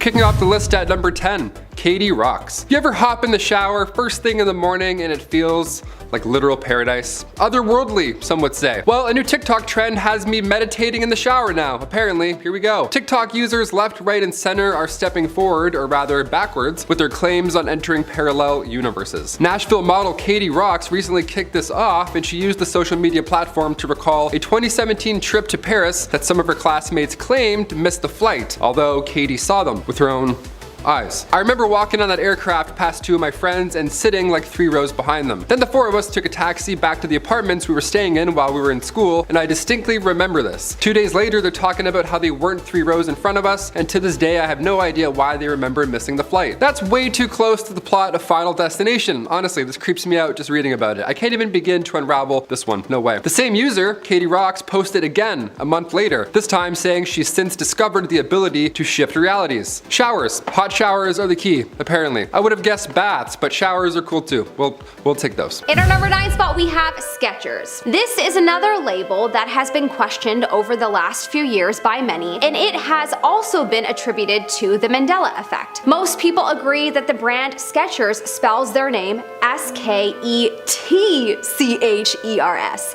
Kicking off the list at number 10, Katie rocks. You ever hop in the shower first thing in the morning and it feels like literal paradise? Otherworldly, some would say. Well, a new TikTok trend has me meditating in the shower now, apparently. Here we go. TikTok users left, right, and center are stepping forward, or rather backwards, with their claims on entering parallel universes. Nashville model Katie Rocks recently kicked this off, and she used the social media platform to recall a 2017 trip to Paris that some of her classmates claimed missed the flight, although Katie saw them with her own eyes. I remember walking on that aircraft past two of my friends and sitting like 3 rows behind them. Then the 4 of us took a taxi back to the apartments we were staying in while we were in school, and I distinctly remember this. 2 days later, they're talking about how they weren't 3 rows in front of us, and to this day I have no idea why they remember missing the flight. That's way too close to the plot of Final Destination. Honestly, this creeps me out just reading about it. I can't even begin to unravel this one. No way. The same user, Katie Rocks, posted again a month later, this time saying she's since discovered the ability to shift realities. Showers. Hot showers are the key, apparently. I would have guessed baths, but showers are cool too. We'll take those. In our number 9 spot, we have SKECHERS. This is another label that has been questioned over the last few years by many, and it has also been attributed to the Mandela effect. Most people agree that the brand SKECHERS spells their name S-K-E-T-C-H-E-R-S.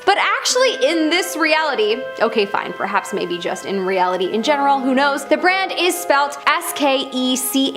But actually in this reality, okay fine, perhaps maybe just in reality in general, who knows, the brand is spelled S-K-E-C-H-E-R-S.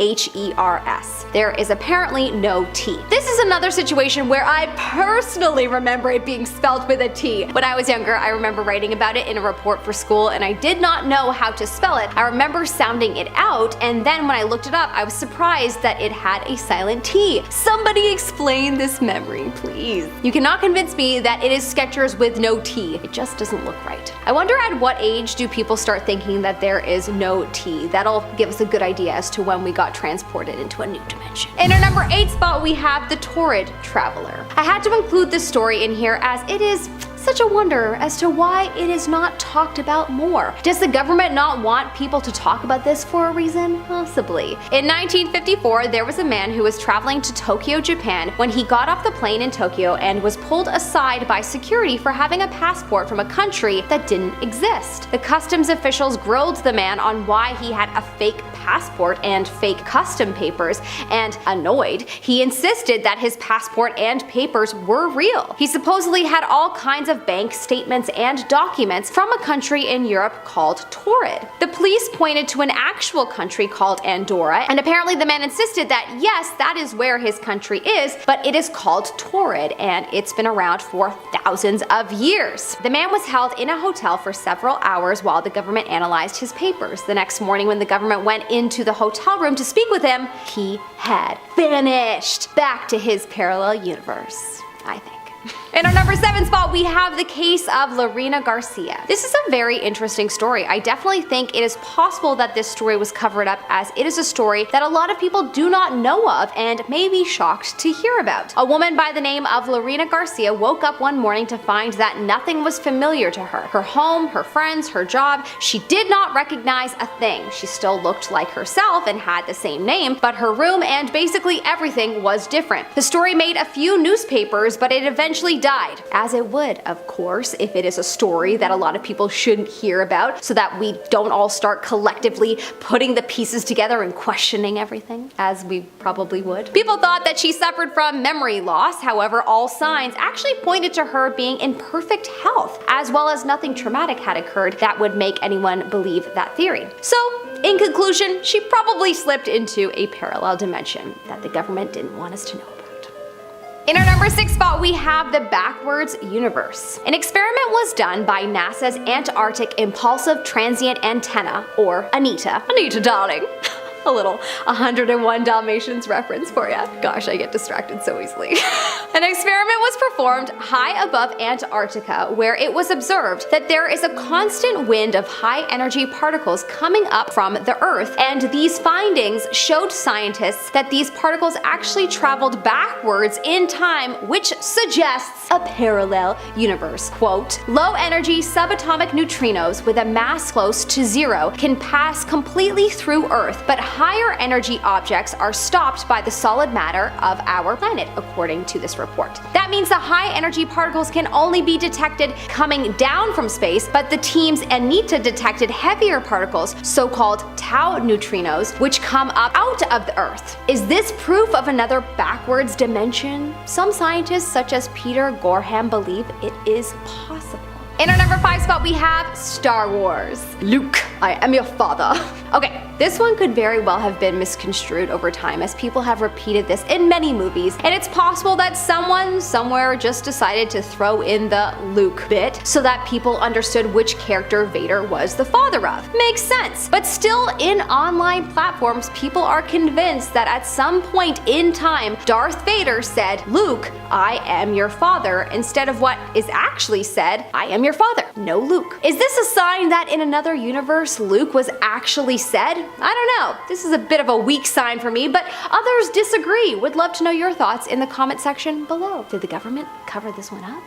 There is apparently no T. This is another situation where I personally remember it being spelled with a T. When I was younger, I remember writing about it in a report for school, and I did not know how to spell it. I remember sounding it out, and then when I looked it up, I was surprised that it had a silent T. Somebody explain this memory, please. You cannot convince me that it is SKECHERS with no T. It just doesn't look right. I wonder at what age do people start thinking that there is no T? That'll give us a good idea as to when we got transported into a new dimension. In our number 8 spot, we have the TAURED traveler. I had to include this story in here as it is such a wonder as to why it is not talked about more. Does the government not want people to talk about this for a reason? Possibly. In 1954, there was a man who was traveling to Tokyo, Japan, when he got off the plane in Tokyo and was pulled aside by security for having a passport from a country that didn't exist. The customs officials grilled the man on why he had a fake passport and fake custom papers, and annoyed, he insisted that his passport and papers were real. He supposedly had all kinds of bank statements and documents from a country in Europe called TAURED. The police pointed to an actual country called Andorra, and apparently the man insisted that yes, that is where his country is, but it is called TAURED and it's been around for thousands of years. The man was held in a hotel for several hours while the government analyzed his papers. The next morning when the government went into the hotel room to speak with him, he had vanished back to his parallel universe, I think. In our number 7 spot, we have the case of LERINA Garcia. This is a very interesting story. I definitely think it is possible that this story was covered up, as it is a story that a lot of people do not know of and may be shocked to hear about. A woman by the name of LERINA Garcia woke up one morning to find that nothing was familiar to her. Her home, her friends, her job, she did not recognize a thing. She still looked like herself and had the same name, but her room and basically everything was different. The story made a few newspapers, but it eventually died. As it would, of course, if it is a story that a lot of people shouldn't hear about, so that we don't all start collectively putting the pieces together and questioning everything, as we probably would. People thought that she suffered from memory loss, however, all signs actually pointed to her being in perfect health, as well as nothing traumatic had occurred that would make anyone believe that theory. So, in conclusion, she probably slipped into a parallel dimension that the government didn't want us to know about. In our number 6 spot, we have the backwards universe. An experiment was done by NASA's Antarctic Impulsive Transient Antenna, or ANITA. Anita, darling. A little 101 Dalmatians reference for ya. Gosh, I get distracted so easily. An experiment was performed high above Antarctica, where it was observed that there is a constant wind of high energy particles coming up from the Earth, and these findings showed scientists that these particles actually traveled backwards in time, which suggests a parallel universe. Quote, low energy subatomic neutrinos with a mass close to 0 can pass completely through Earth, but higher energy objects are stopped by the solid matter of our planet, according to this report. That means the high energy particles can only be detected coming down from space, but the team's ANITA detected heavier particles, so-called tau neutrinos, which come up out of the Earth. Is this proof of another backwards dimension? Some scientists, such as Peter Gorham, believe it is possible. In our number 5 spot, we have Star Wars. Luke, I am your father. Okay, this one could very well have been misconstrued over time, as people have repeated this in many movies, and it's possible that someone somewhere just decided to throw in the Luke bit so that people understood which character Vader was the father of. Makes sense. But still, in online platforms, people are convinced that at some point in time, Darth Vader said, "Luke, I am your father," instead of what is actually said, "I am your father." No Luke. Is this a sign that in another universe Luke was actually said? I don't know. This is a bit of a weak sign for me, but others disagree. Would love to know your thoughts in the comment section below. Did the government cover this one up?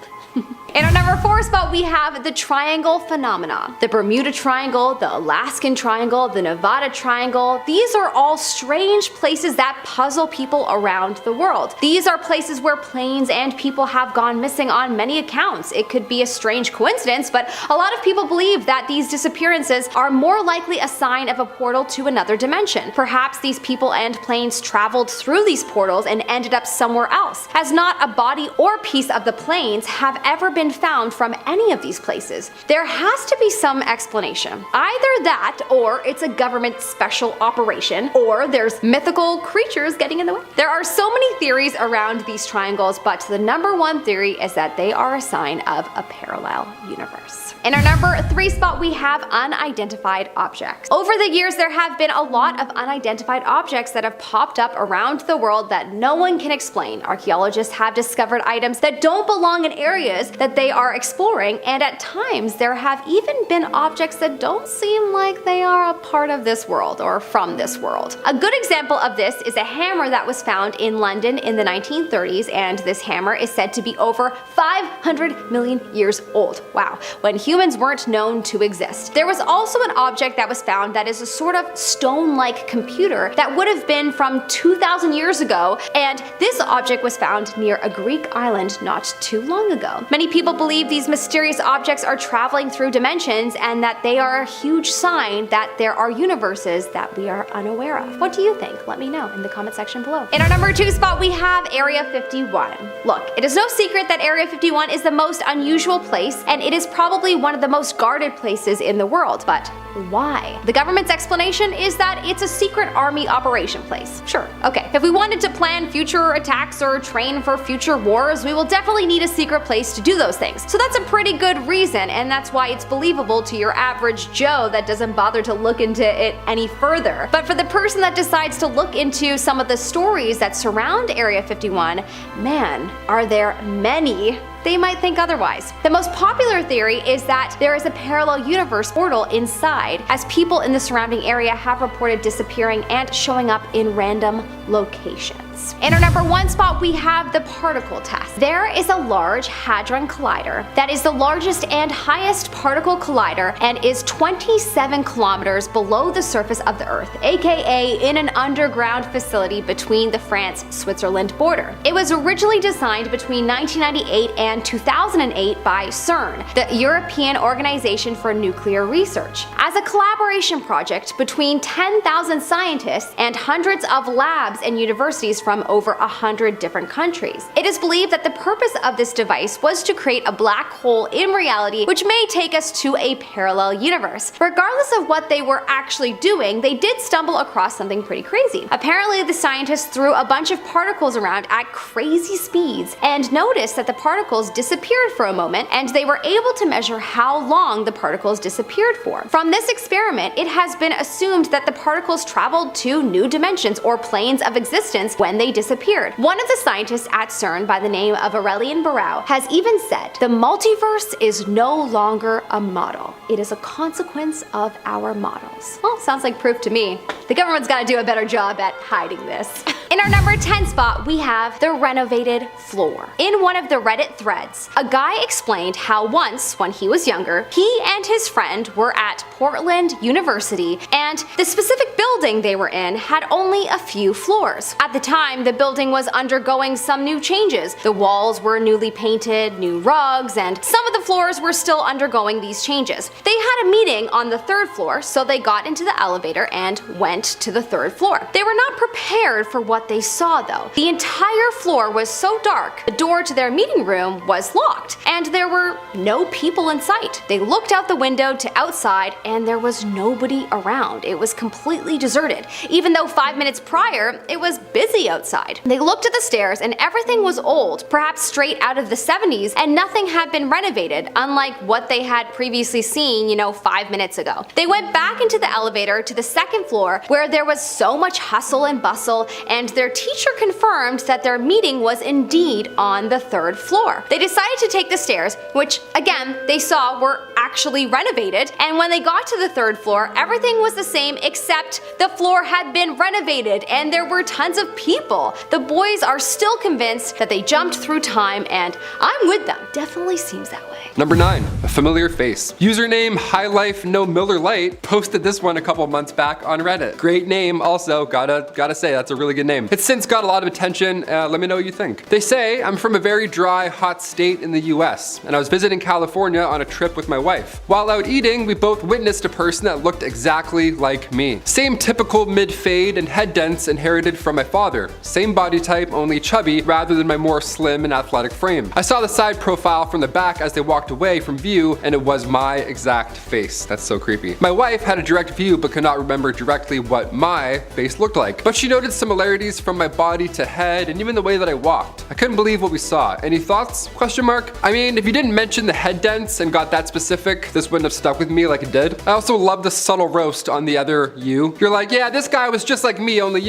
In our number 4 spot, we have the triangle phenomena. The Bermuda Triangle, the Alaskan Triangle, the Nevada Triangle. These are all strange places that puzzle people around the world. These are places where planes and people have gone missing on many accounts. It could be a strange coincidence, but a lot of people believe that these disappearances are more likely a sign of a portal to another dimension. Perhaps these people and planes traveled through these portals and ended up somewhere else, as not a body or piece of the planes have ever been found from any of these places. There has to be some explanation. Either that, or it's a government special operation, or there's mythical creatures getting in the way. There are so many theories around these triangles, but the number 1 theory is that they are a sign of a parallel universe. In our number 3 spot, we have unidentified objects. Over the years, there have been a lot of unidentified objects that have popped up around the world that no one can explain. Archaeologists have discovered items that don't belong in areas that they are exploring, and at times there have even been objects that don't seem like they are a part of this world or from this world. A good example of this is a hammer that was found in London in the 1930s, and this hammer is said to be over 500 million years old. Wow, when humans weren't known to exist. There was also an object that was found that is a sort of stone-like computer that would have been from 2,000 years ago, and this object was found near a Greek island not too long ago. Many people believe these mysterious objects are traveling through dimensions and that they are a huge sign that there are universes that we are unaware of. What do you think? Let me know in the comment section below. In our number 2 spot, we have Area 51. Look, it is no secret that Area 51 is the most unusual place, and it is probably one of the most guarded places in the world. But why? The government's explanation is that it's a secret army operation place. Sure, okay. If we wanted to plan future attacks or train for future wars, we will definitely need a secret place to do those things. So that's a pretty good reason, and that's why it's believable to your average Joe that doesn't bother to look into it any further. But for the person that decides to look into some of the stories that surround Area 51, man, are there many. They might think otherwise. The most popular theory is that there is a parallel universe portal inside, as people in the surrounding area have reported disappearing and showing up in random locations. In our number 1 spot, we have the particle test. There is a large hadron collider that is the largest and highest particle collider and is 27 kilometers below the surface of the Earth, aka in an underground facility between the France-Switzerland border. It was originally designed between 1998 and 2008 by CERN, the European Organization for Nuclear Research, as a collaboration project between 10,000 scientists and hundreds of labs and universities from over 100 different countries. It is believed that the purpose of this device was to create a black hole in reality, which may take us to a parallel universe. Regardless of what they were actually doing, they did stumble across something pretty crazy. Apparently, the scientists threw a bunch of particles around at crazy speeds and noticed that the particles disappeared for a moment, and they were able to measure how long the particles disappeared for. From this experiment, it has been assumed that the particles traveled to new dimensions or planes of existence when they disappeared. One of the scientists at CERN by the name of Aurelian Barau has even said, "The multiverse is no longer a model. It is a consequence of our models." Well, sounds like proof to me. The government's gotta do a better job at hiding this. In our number 10 spot, we have the renovated floor. In one of the Reddit threads, a guy explained how once, when he was younger, he and his friend were at Portland University, and the specific building they were in had only a few floors. At the time, the building was undergoing some new changes. The walls were newly painted, new rugs, and some of the floors were still undergoing these changes. They had a meeting on the 3rd floor, so they got into the elevator and went to the 3rd floor. They were not prepared for what they saw though. The entire floor was so dark, the door to their meeting room was locked, and there were no people in sight. They looked out the window to outside, and there was nobody around. It was completely deserted, even though 5 minutes prior, it was busy outside. They looked at the stairs, and everything was old, perhaps straight out of the 70s, and nothing had been renovated, unlike what they had previously seen, 5 minutes ago. They went back into the elevator to the 2nd floor, where there was so much hustle and bustle, and their teacher confirmed that their meeting was indeed on the 3rd floor. They decided to take the stairs, which again they saw were actually renovated, and when they got to the 3rd floor, everything was the same except the floor had been renovated and there were tons of people. The boys are still convinced that they jumped through time, and I'm with them. Definitely seems that way. Number 9, a familiar face. Username HighLifeNoMillerLite posted this one a couple months back on Reddit. Great name also, gotta say that's a really good name. It's since got a lot of attention, let me know what you think. They say, I'm from a very dry, hot state in the US, and I was visiting California on a trip with my wife. While out eating, we both witnessed a person that looked exactly like me. Same typical mid-fade and head dents inherited from my father. Same body type, only chubby, rather than my more slim and athletic frame. I saw the side profile from the back as they walked away from view, and it was my exact face. That's so creepy. My wife had a direct view but could not remember directly what my face looked like, but she noted similarities from my body to head and even the way that I walked. I couldn't believe what we saw. Any thoughts? Question mark. I mean, if you didn't mention the head dents and got that specific, this wouldn't have stuck with me like it did. I also love the subtle roast on the other you. You're like, yeah, this guy was just like me, only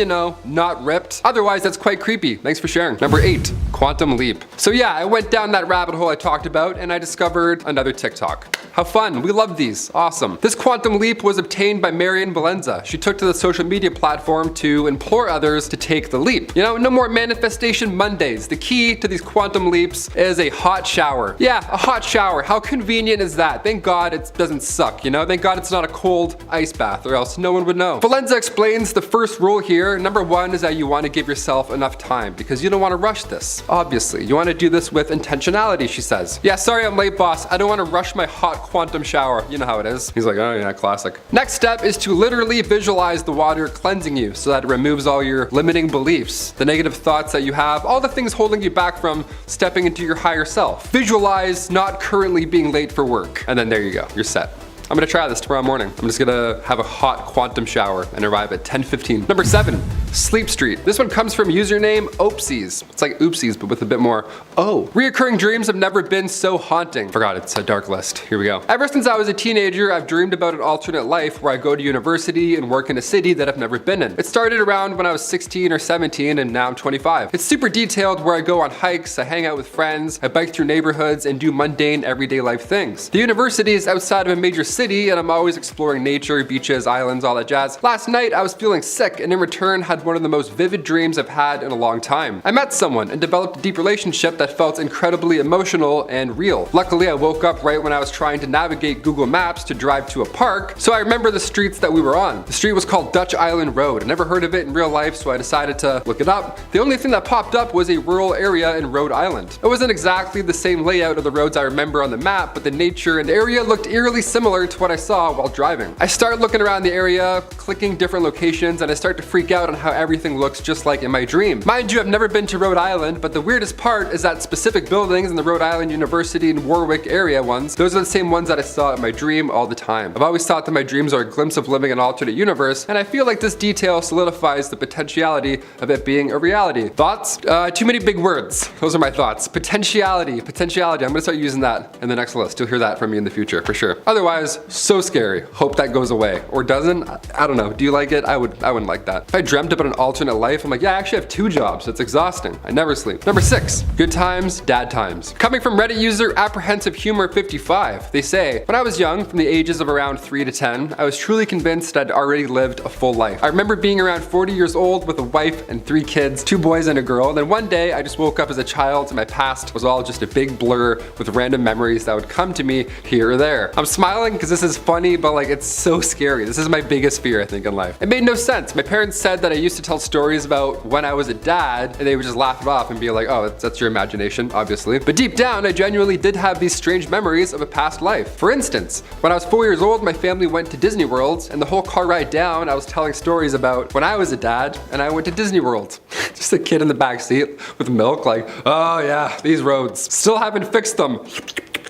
not ripped. Otherwise, that's quite creepy. Thanks for sharing. Number 8, quantum leap. So yeah, I went down that rabbit hole I talked about and I discovered another TikTok. How fun. We love these. Awesome. This quantum leap was obtained by Marian Valenza. She took to the social media platform to implore others to take the leap. No more manifestation Mondays. The key to these quantum leaps is a hot shower. Yeah, a hot shower. How convenient is that? Thank God it doesn't suck, Thank God it's not a cold ice bath, or else no one would know. Valenza explains the first rule here. Number 1 is that you want to give yourself enough time because you don't want to rush this. Obviously, you want to do this with intentionality, she says. Yeah, sorry I'm late, boss. I don't want to rush my hot quantum shower. You know how it is. He's like, oh yeah, classic. Next step is to literally visualize the water cleansing you so that it removes all your limiting beliefs, the negative thoughts that you have, all the things holding you back from stepping into your higher self. Visualize not currently being late for work, and then there you go, you're set. I'm gonna try this tomorrow morning. I'm just gonna have a hot quantum shower and arrive at 10:15. Number 7, Sleep Street. This one comes from username Oopsies. It's like oopsies, but with a bit more Reoccurring dreams have never been so haunting. Forgot it's a dark list. Here we go. Ever since I was a teenager, I've dreamed about an alternate life where I go to university and work in a city that I've never been in. It started around when I was 16 or 17 and now I'm 25. It's super detailed where I go on hikes, I hang out with friends, I bike through neighborhoods and do mundane everyday life things. The university is outside of a major city and I'm always exploring nature, beaches, islands, all that jazz. Last night I was feeling sick and in return had one of the most vivid dreams I've had in a long time. I met someone and developed a deep relationship that felt incredibly emotional and real. Luckily I woke up right when I was trying to navigate Google Maps to drive to a park, so I remember the streets that we were on. The street was called Dutch Island Road. I never heard of it in real life, so I decided to look it up. The only thing that popped up was a rural area in Rhode Island. It wasn't exactly the same layout of the roads I remember on the map, but the nature and area looked eerily similar to what I saw while driving. I start looking around the area, clicking different locations, and I start to freak out on how everything looks just like in my dream. Mind you, I've never been to Rhode Island, but the weirdest part is that specific buildings in the Rhode Island University and Warwick area ones, those are the same ones that I saw in my dream all the time. I've always thought that my dreams are a glimpse of living an alternate universe, and I feel like this detail solidifies the potentiality of it being a reality. Thoughts? Too many big words. Those are my thoughts. Potentiality. I'm gonna start using that in the next list. You'll hear that from me in the future, for sure. Otherwise, Guys, so scary. Hope that goes away. Or doesn't? I don't know. Do you like it? I wouldn't like that. If I dreamt about an alternate life, I'm like, yeah, I actually have 2 jobs. It's exhausting. I never sleep. Number 6, good times, dad times. Coming from Reddit user Apprehensive Humor 55, they say, when I was young, from the ages of around 3 to 10, I was truly convinced I'd already lived a full life. I remember being around 40 years old with a wife and 3 kids, 2 boys and a girl. And then one day I just woke up as a child and my past was all just a big blur with random memories that would come to me here or there. I'm smiling because this is funny, but like it's so scary. This is my biggest fear, I think, in life. It made no sense. My parents said that I used to tell stories about when I was a dad and they would just laugh it off and be like, oh, that's your imagination, obviously. But deep down, I genuinely did have these strange memories of a past life. For instance, when I was 4 years old, my family went to Disney World, and the whole car ride down, I was telling stories about when I was a dad and I went to Disney World. Just a kid in the back seat with milk like, oh yeah, these roads. Still haven't fixed them.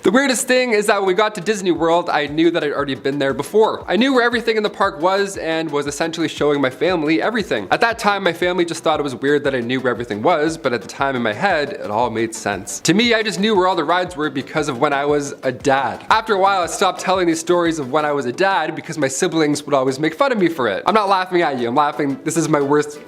The weirdest thing is that when we got to Disney World, I knew that I'd already been there before. I knew where everything in the park was and was essentially showing my family everything. At that time, my family just thought it was weird that I knew where everything was, but at the time in my head, it all made sense. To me, I just knew where all the rides were because of when I was a dad. After a while, I stopped telling these stories of when I was a dad because my siblings would always make fun of me for it. I'm not laughing at you, I'm laughing, this is my worst,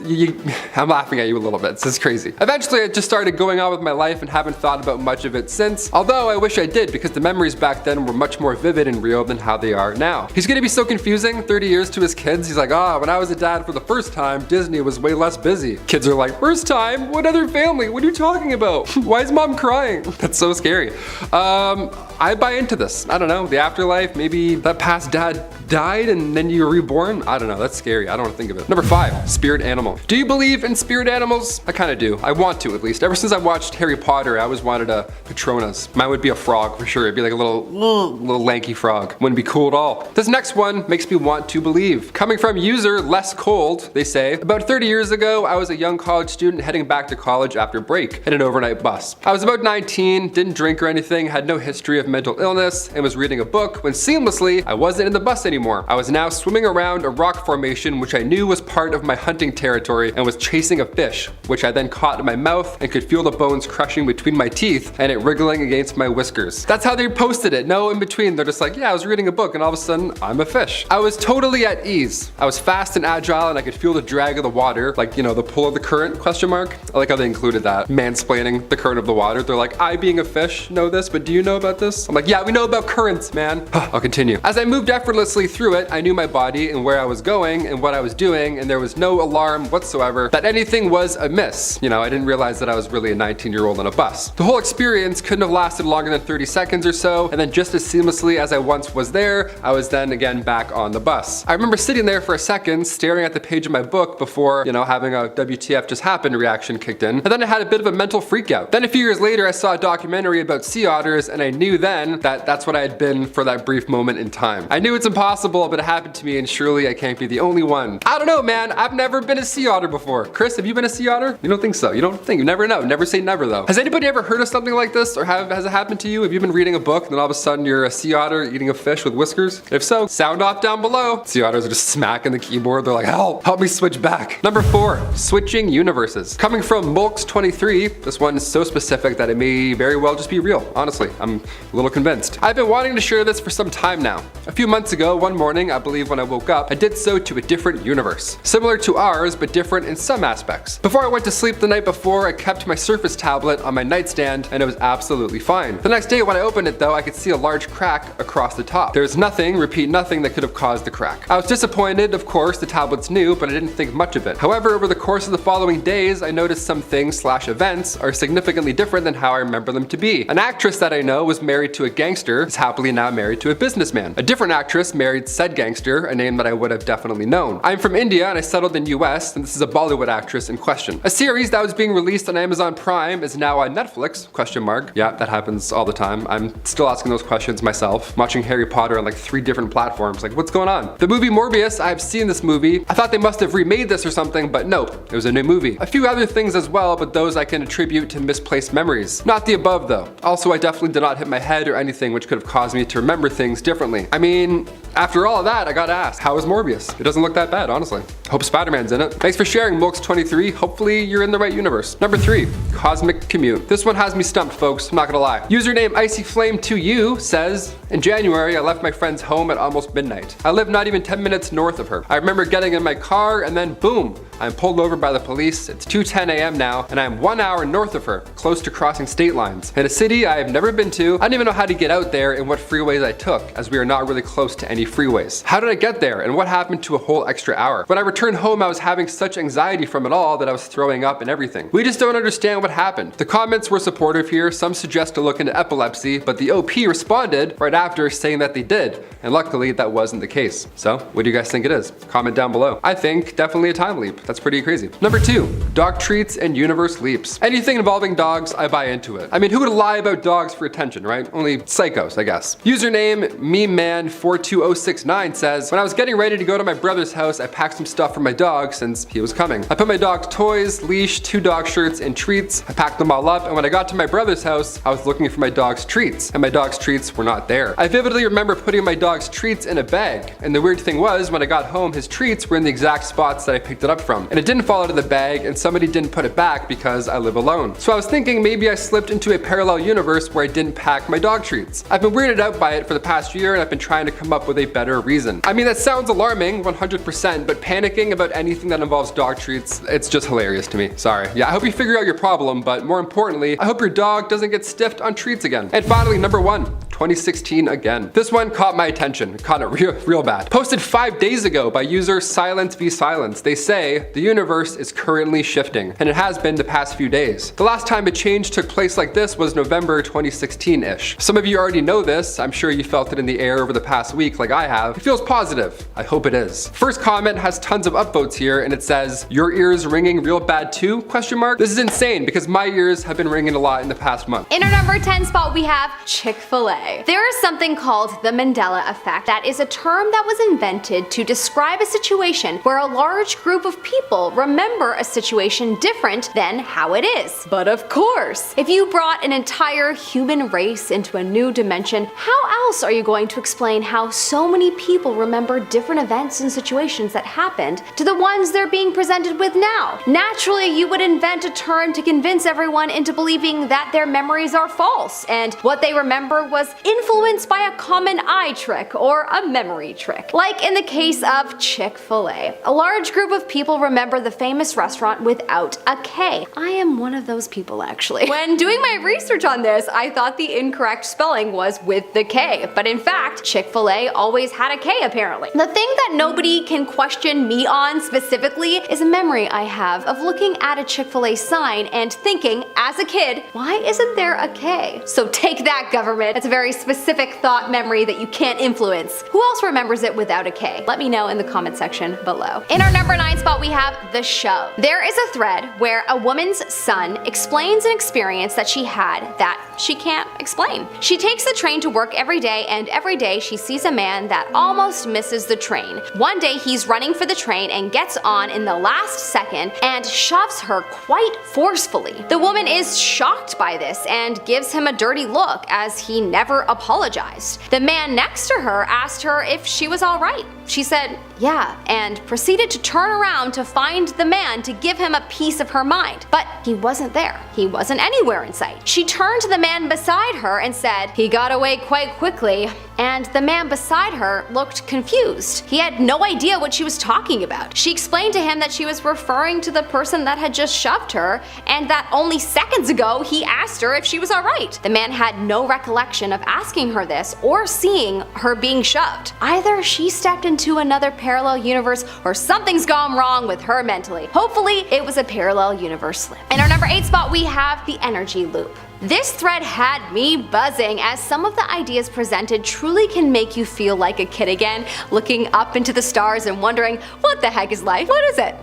I'm laughing at you a little bit, this is crazy. Eventually, I just started going on with my life and haven't thought about much of it since, although I wish I did because the memories back then were much more vivid and real than how they are now. He's gonna be so confusing 30 years to his kids. He's like, when I was a dad for the first time, Disney was way less busy. Kids are like, first time? What other family? What are you talking about? Why is mom crying? That's so scary. I buy into this. I don't know, the afterlife, maybe that past dad died and then you're reborn? I don't know, that's scary. I don't want to think of it. Number 5, spirit animal. Do you believe in spirit animals? I kind of do. I want to, at least. Ever since I watched Harry Potter, I always wanted a Patronus. Mine would be a frog for sure. It'd be like a little lanky frog. Wouldn't be cool at all. This next one makes me want to believe. Coming from user Less Cold, they say, about 30 years ago, I was a young college student heading back to college after break in an overnight bus. I was about 19, didn't drink or anything, had no history of mental illness, and was reading a book when seamlessly, I wasn't in the bus anymore. I was now swimming around a rock formation which I knew was part of my hunting territory and was chasing a fish, which I then caught in my mouth and could feel the bones crushing between my teeth and it wriggling against my whiskers. That's how they posted it. No in between. They're just like, yeah, I was reading a book and all of a sudden I'm a fish. I was totally at ease. I was fast and agile and I could feel the drag of the water, like, you know, the pull of the current, question mark. I like how they included that. Mansplaining the current of the water. They're like, I being a fish know this, but do you know about this? I'm like, yeah, we know about currents, man. I'll continue. As I moved effortlessly through it, I knew my body and where I was going and what I was doing, and there was no alarm whatsoever that anything was amiss. You know, I didn't realize that I was really a 19-year-old on a bus. The whole experience couldn't have lasted longer than 30 seconds or so, and then just as seamlessly as I once was there, I was then again back on the bus. I remember sitting there for a second, staring at the page of my book before, you know, having a WTF just happened reaction kicked in, and then I had a bit of a mental freak out. Then a few years later, I saw a documentary about sea otters, and I knew then that that's what I had been for that brief moment in time. I knew it's impossible, but it happened to me, and surely I can't be the only one. I don't know, man. I've never been a sea otter before. Chris, have you been a sea otter? You don't think so? You don't think? You never know. Never say never, though. Has anybody ever heard of something like this, or has it happened to you? Have you been reading a book, and then all of a sudden you're a sea otter eating a fish with whiskers? If so, sound off down below. Sea otters are just smacking the keyboard. They're like, help me switch back. Number 4, switching universes. Coming from Mulks23, this one is so specific that it may very well just be real. Honestly, I'm a little convinced. I've been wanting to share this for some time now. A few months ago, one morning, I believe when I woke up, I did so to a different universe. Similar to ours, but different in some aspects. Before I went to sleep the night before, I kept my Surface tablet on my nightstand, and it was absolutely fine. The next day when I opened it though, I could see a large crack across the top. There's nothing, repeat nothing, that could have caused the crack. I was disappointed, of course, the tablet's new, but I didn't think much of it. However, over the course of the following days, I noticed some things/events are significantly different than how I remember them to be. An actress that I know was married to a gangster, is happily now married to a businessman. A different actress married said gangster, a name that I would have definitely known. I'm from India and I settled in US, and this is a Bollywood actress in question. A series that was being released on Amazon Prime is now on Netflix, question mark. Yeah, that happens all the time. I'm still asking those questions myself. I'm watching Harry Potter on like 3 different platforms. Like, what's going on? The movie Morbius, I've seen this movie. I thought they must have remade this or something, but nope, it was a new movie. A few other things as well, but those I can attribute to misplaced memories. Not the above though. Also, I definitely did not hit my head or anything which could have caused me to remember things differently. I mean, after all of that, I gotta ask, how is Morbius? It doesn't look that bad, honestly. Hope Spider-Man's in it. Thanks for sharing, Mulks23. Hopefully you're in the right universe. Number 3, cosmic commute. This one has me stumped, folks, I'm not gonna lie. Username IcyFlame2U says, In January, I left my friend's home at almost midnight. I live not even 10 minutes north of her. I remember getting in my car and then boom, I'm pulled over by the police. It's 2:10 a.m. now and I'm 1 hour north of her, close to crossing state lines. In a city I have never been to, I don't even know how to get out there and what freeways I took, as we are not really close to any freeways. How did I get there and what happened to a whole extra hour? When I returned home, I was having such anxiety from it all that I was throwing up and everything. We just don't understand what happened. The comments were supportive here. Some suggest to look into epilepsy, but the OP responded right after saying that they did, and luckily that wasn't the case. So what do you guys think it is? Comment down below. I think definitely a time leap. That's pretty crazy. Number 2, dog treats and universe leaps. Anything involving dogs, I buy into it. I mean, who would lie about dogs for attention, right? Only psychos, I guess. Username mememan42069 says, when I was getting ready to go to my brother's house, I packed some stuff for my dog since he was coming. I put my dog's toys, leash, 2 dog shirts, and treats. I packed them all up, and when I got to my brother's house, I was looking for my dog's treats, and my dog's treats were not there. I vividly remember putting my dog's treats in a bag, and the weird thing was, when I got home, his treats were in the exact spots that I picked it up from, and it didn't fall out of the bag, and somebody didn't put it back because I live alone. So I was thinking maybe I slipped into a parallel universe where I didn't pack my dog treats. I've been weirded out by it for the past year, and I've been trying to come up with a better reason. I mean, that sounds alarming, 100%, but panicking about anything that involves dog treats, it's just hilarious to me. Sorry. Yeah, I hope you figure out your problem, but more importantly, I hope your dog doesn't get stiffed on treats again. And finally, number 1, 2016 again. This one caught my attention, caught it real bad. Posted 5 days ago by user Silence v Silence. They say the universe is currently shifting, and it has been the past few days. The last time a change took place like this was November 2016-ish. Some of you already know this. I'm sure you felt it in the air over the past week like I have. It feels positive. I hope it is. First comment has tons of upvotes here, and it says, your ears ringing real bad too? This is insane because my ears have been ringing a lot in the past month. In our number 10 spot, we have Chick-fil-A. There is something called the Mandela effect that is a term that was invented to describe a situation where a large group of people remember a situation different than how it is. But of course, if you brought an entire human race into a new dimension, how else are you going to explain how so many people remember different events and situations that happened to the ones they're being presented with now? Naturally, you would invent a term to convince everyone into believing that their memories are false and what they remember was influenced by a common eye trick or a memory trick. Like in the case of Chick-fil-A. A large group of people remember the famous restaurant without a K. I am one of those people actually. When doing my research on this, I thought the incorrect spelling was with the K, but in fact, Chick-fil-A always had a K apparently. The thing that nobody can question me on specifically is a memory I have of looking at a Chick-fil-A sign and thinking, as a kid, why isn't there a K? So take that, government. That's a very specific thought memory that you can't influence. Who else remembers it without a K? Let me know in the comment section below. In our number 9 spot, we have The Show. There is a thread where a woman's son explains an experience that she had that she can't explain. She takes the train to work every day, and every day she sees a man that almost misses the train. One day he's running for the train and gets on in the last second and shoves her quite forcefully. The woman is shocked by this and gives him a dirty look as he never apologized. The man next to her asked her if she was alright. She said, yeah, and proceeded to turn around to find the man to give him a piece of her mind. But he wasn't there. He wasn't anywhere in sight. She turned to the man beside her and said, he got away quite quickly. And the man beside her looked confused. He had no idea what she was talking about. She explained to him that she was referring to the person that had just shoved her, and that only seconds ago he asked her if she was alright. The man had no recollection of asking her this or seeing her being shoved. Either she stepped into another parallel universe or something's gone wrong with her mentally. Hopefully it was a parallel universe slip. In our number 8 spot, we have the energy loop. This thread had me buzzing as some of the ideas presented truly can make you feel like a kid again, looking up into the stars and wondering, what the heck is life? What is it?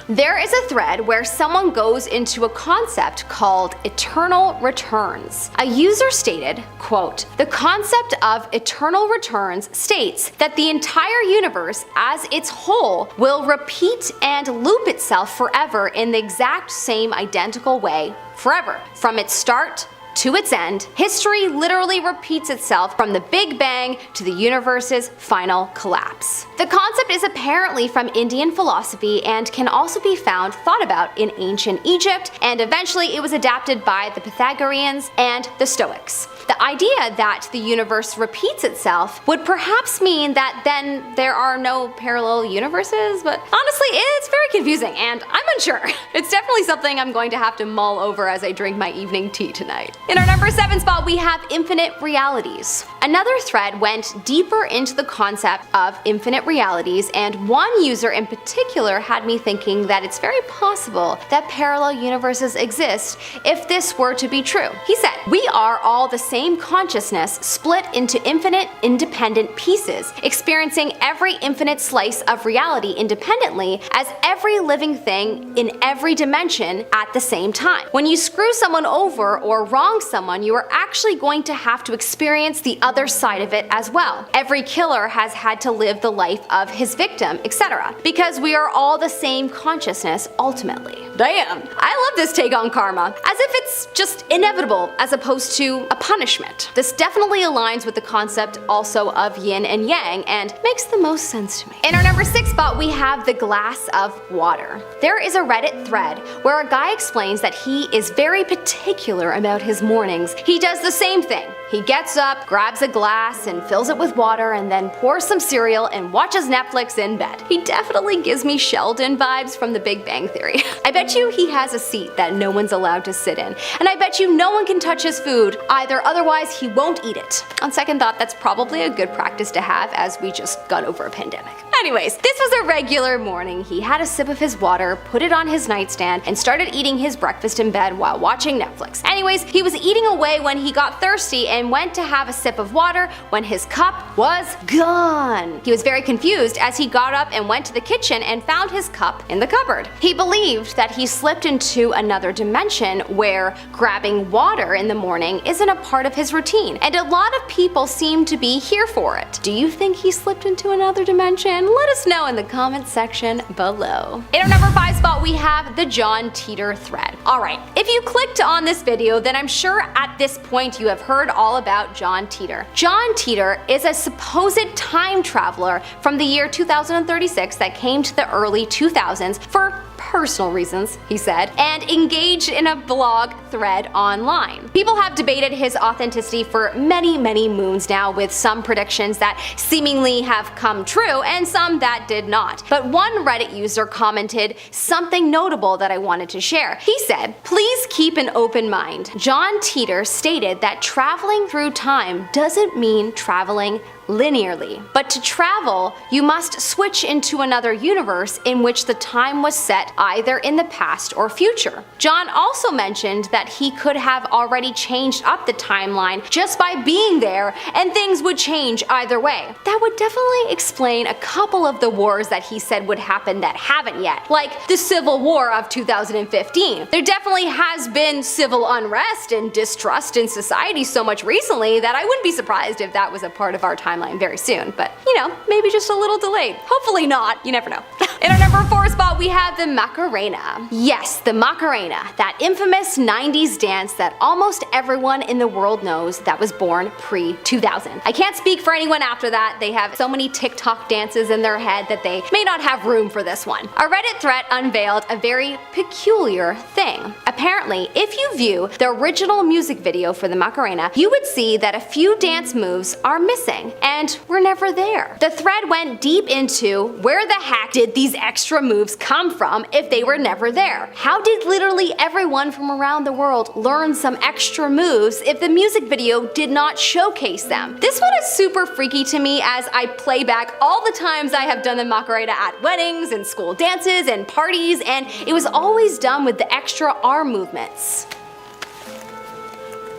There is a thread where someone goes into a concept called eternal returns. A user stated, quote, the concept of eternal returns states that the entire universe as its whole will repeat and loop itself forever in the exact same identical way forever, from its start to its end, history literally repeats itself from the Big Bang to the universe's final collapse. The concept is apparently from Indian philosophy and can also be thought about in ancient Egypt, and eventually it was adapted by the Pythagoreans and the Stoics. The idea that the universe repeats itself would perhaps mean that then there are no parallel universes, but honestly, it's very confusing and I'm unsure. It's definitely something I'm going to have to mull over as I drink my evening tea tonight. In our number 7 spot, we have infinite realities. Another thread went deeper into the concept of infinite realities, and one user in particular had me thinking that it's very possible that parallel universes exist if this were to be true. He said, "We are all the same consciousness split into infinite independent pieces, experiencing every infinite slice of reality independently as every living thing in every dimension at the same time. When you screw someone over or wrong someone, you are actually going to have to experience the other side of it as well. Every killer has had to live the life of his victim, etc. Because we are all the same consciousness ultimately." Damn, I love this take on karma, as if it's just inevitable as opposed to a punishment. This definitely aligns with the concept also of yin and yang and makes the most sense to me. In our number 6 spot, we have the glass of water. There is a Reddit thread where a guy explains that he is very particular about his mornings. He does the same thing. He gets up, grabs a glass, and fills it with water, and then pours some cereal and watches Netflix in bed. He definitely gives me Sheldon vibes from The Big Bang Theory. I bet you he has a seat that no one's allowed to sit in, and I bet you no one can touch his food either, otherwise he won't eat it. On second thought, that's probably a good practice to have as we just got over a pandemic. Anyways, this was a regular morning. He had a sip of his water, put it on his nightstand, and started eating his breakfast in bed while watching Netflix. Anyways, he was eating away when he got thirsty and went to have a sip of water when his cup was gone. He was very confused as he got up and went to the kitchen and found his cup in the cupboard. He believed that he slipped into another dimension where grabbing water in the morning isn't a part of his routine, and a lot of people seem to be here for it. Do you think he slipped into another dimension? Let us know in the comment section below. In our number 5 spot, we have the John Titor thread. Alright, if you clicked on this video, then I'm sure at this point you have heard all about John Titor. John Titor is a supposed time traveler from the year 2036 that came to the early 2000s for personal reasons, he said, and engaged in a blog thread online. People have debated his authenticity for many moons now, with some predictions that seemingly have come true and some that did not. But one Reddit user commented something notable that I wanted to share. He said, "Please keep an open mind. John Titor stated that traveling through time doesn't mean traveling linearly. But to travel, you must switch into another universe in which the time was set either in the past or future." John also mentioned that he could have already changed up the timeline just by being there, and things would change either way. That would definitely explain a couple of the wars that he said would happen that haven't yet, like the Civil War of 2015. There definitely has been civil unrest and distrust in society so much recently that I wouldn't be surprised if that was a part of our timeline very soon, but you know, maybe just a little delayed. Hopefully not, you never know. In our number 4 spot, we have the Macarena. Yes, the Macarena, that infamous 90s dance that almost everyone in the world knows that was born pre-2000. I can't speak for anyone after that. They have so many TikTok dances in their head that they may not have room for this one. A Reddit thread unveiled a very peculiar thing. Apparently, if you view the original music video for the Macarena, you would see that a few dance moves are missing and were never there. The thread went deep into where the heck did these extra moves come from if they were never there? How did literally everyone from around the world learn some extra moves if the music video did not showcase them? This one is super freaky to me as I play back all the times I have done the Macarena at weddings and school dances and parties, and it was always done with the extra arm movements.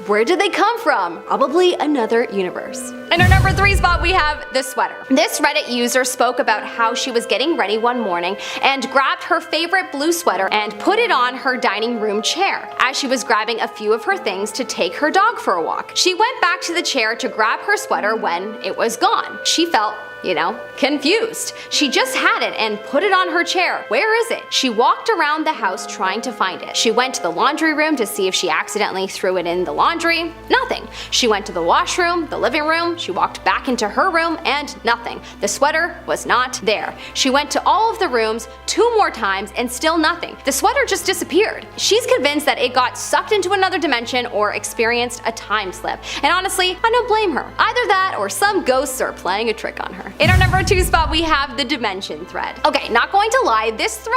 Where did they come from? Probably another universe. In our number 3 spot, we have the sweater. This Reddit user spoke about how she was getting ready one morning and grabbed her favorite blue sweater and put it on her dining room chair as she was grabbing a few of her things to take her dog for a walk. She went back to the chair to grab her sweater when it was gone. She felt confused. She just had it and put it on her chair. Where is it? She walked around the house trying to find it. She went to the laundry room to see if she accidentally threw it in the laundry. Nothing. She went to the washroom, the living room, she walked back into her room, and nothing. The sweater was not there. She went to all of the rooms 2 more times and still nothing. The sweater just disappeared. She's convinced that it got sucked into another dimension or experienced a time slip. And honestly, I don't blame her. Either that or some ghosts are playing a trick on her. In our number 2 spot, we have the dimension thread. Okay, not going to lie, this thread,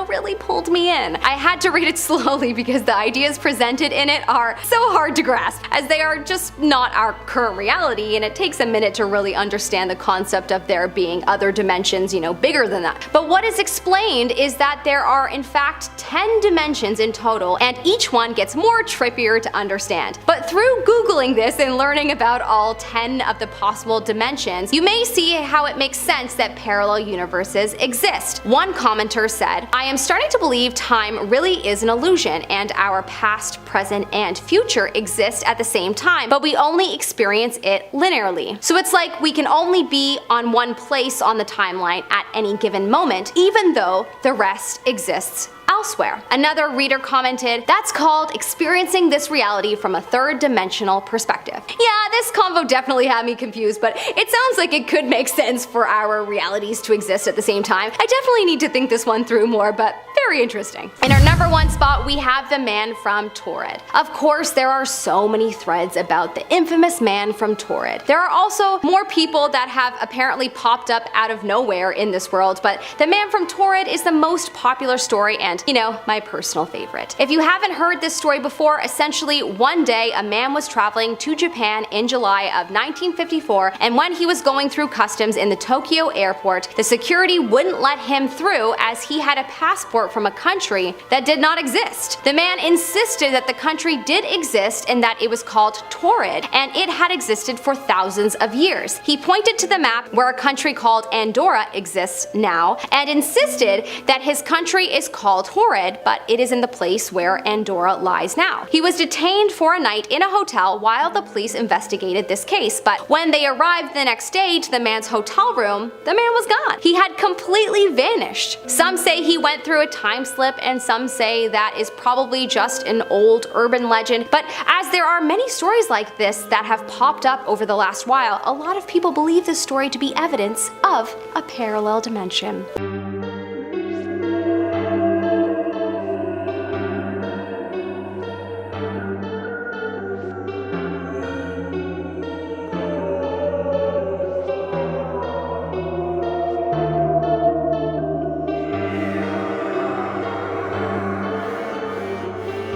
really pulled me in. I had to read it slowly because the ideas presented in it are so hard to grasp, as they are just not our current reality, and it takes a minute to really understand the concept of there being other dimensions, bigger than that. But what is explained is that there are in fact 10 dimensions in total, and each one gets more trippier to understand. But through Googling this and learning about all 10 of the possible dimensions, you may see how it makes sense that parallel universes exist. One commenter said, "I am starting to believe time really is an illusion, and our past, present, and future exist at the same time, but we only experience it linearly. So it's like we can only be on one place on the timeline at any given moment, even though the rest exists elsewhere." Another reader commented, "That's called experiencing this reality from a third-dimensional perspective." Yeah, this convo definitely had me confused, but it sounds like it could make sense for our realities to exist at the same time. I definitely need to think this one through more, but very interesting. In our number 1 spot, we have the man from TAURED. Of course, there are so many threads about the infamous man from TAURED. There are also more people that have apparently popped up out of nowhere in this world, but the man from TAURED is the most popular story and, my personal favorite. If you haven't heard this story before, essentially one day a man was traveling to Japan in July of 1954, and when he was going through customs in the Tokyo airport, the security wouldn't let him through as he had a passport from a country that did not exist. The man insisted that the country did exist and that it was called TAURED, and it had existed for thousands of years. He pointed to the map where a country called Andorra exists now, and insisted that his country is called TAURED, but it is in the place where Andorra lies now. He was detained for a night in a hotel while the police investigated this case, but when they arrived the next day to the man's hotel room, the man was gone. He had completely vanished. Some say he went through a time slip, and some say that is probably just an old urban legend, but as there are many stories like this that have popped up over the last while, a lot of people believe this story to be evidence of a parallel dimension.